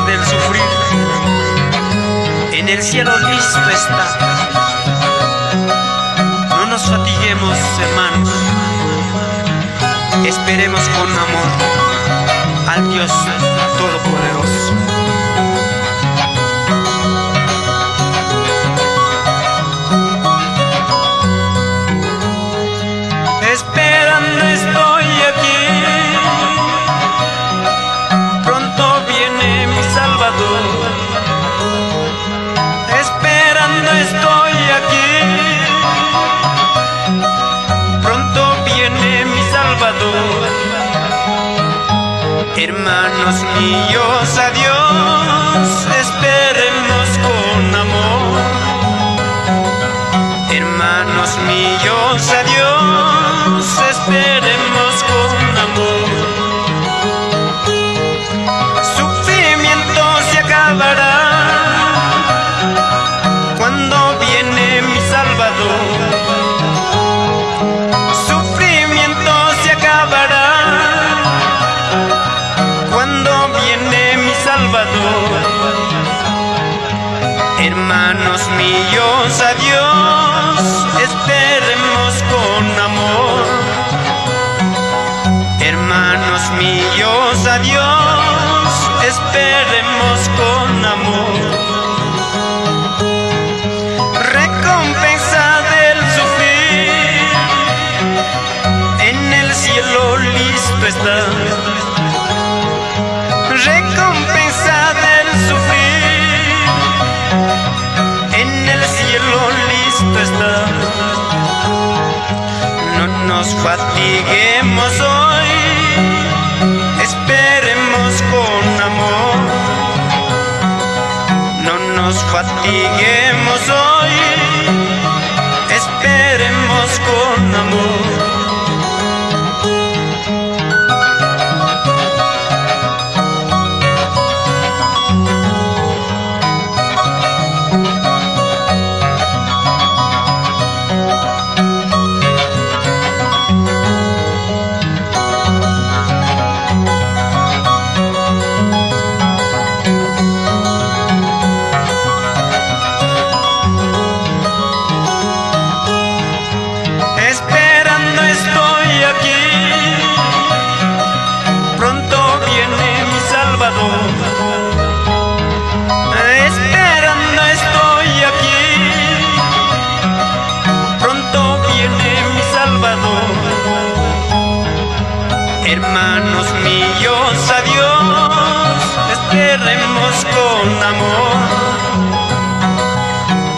del sufrir, en el cielo listo está. No nos fatiguemos, hermanos, esperemos con amor al Dios Todopoderoso. Esperando estoy aquí, pronto viene mi Salvador. Esperando estoy aquí, pronto viene mi Salvador. Hermanos míos, a Dios esperemos con amor. Hermanos míos, a Dios esperemos con amor. Sufrimiento se acabará cuando viene mi Salvador. Sufrimiento se acabará cuando viene mi Salvador. Hermanos míos, a Dios esperemos con amor. Hermanos míos, a Dios esperemos con amor. Recompensa del sufrir, en el cielo listo está. Recompensa del sufrir, en el cielo listo está. No nos fatiguemos hoy, esperemos con amor. No nos fatiguemos hoy, esperemos con amor. Esperando estoy aquí, pronto viene mi Salvador. Esperando estoy aquí, pronto viene mi Salvador. Hermanos míos, a Dios esperemos con amor.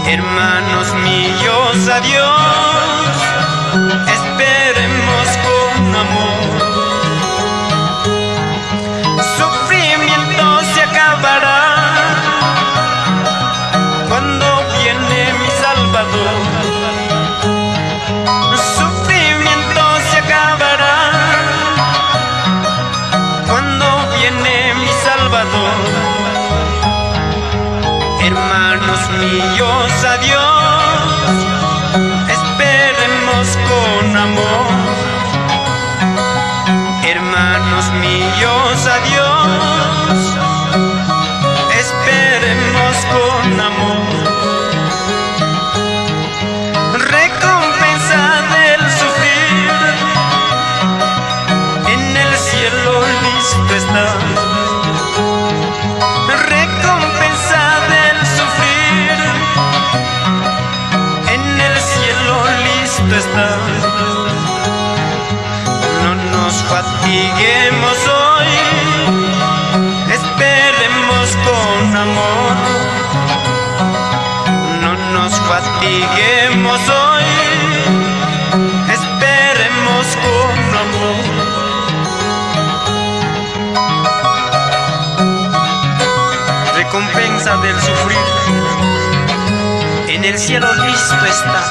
Hermanos míos, a Dios esperemos con amor. Sufrimiento se acabará cuando viene mi Salvador. Sufrimiento se acabará cuando viene mi Salvador. Hermanos míos, a Dios esperemos con amor. Hermanos míos, a Dios esperemos con amor. Recompensa del sufrir, en el cielo listo está. Recompensa del sufrir, en el cielo listo está. No nos fatiguemos hoy, esperemos con amor. No nos fatiguemos hoy, esperemos con amor. Recompensa del sufrir, en el cielo listo está.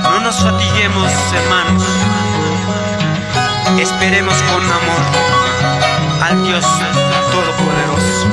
No nos fatiguemos, hermanos, esperemos con amor al Dios Todopoderoso.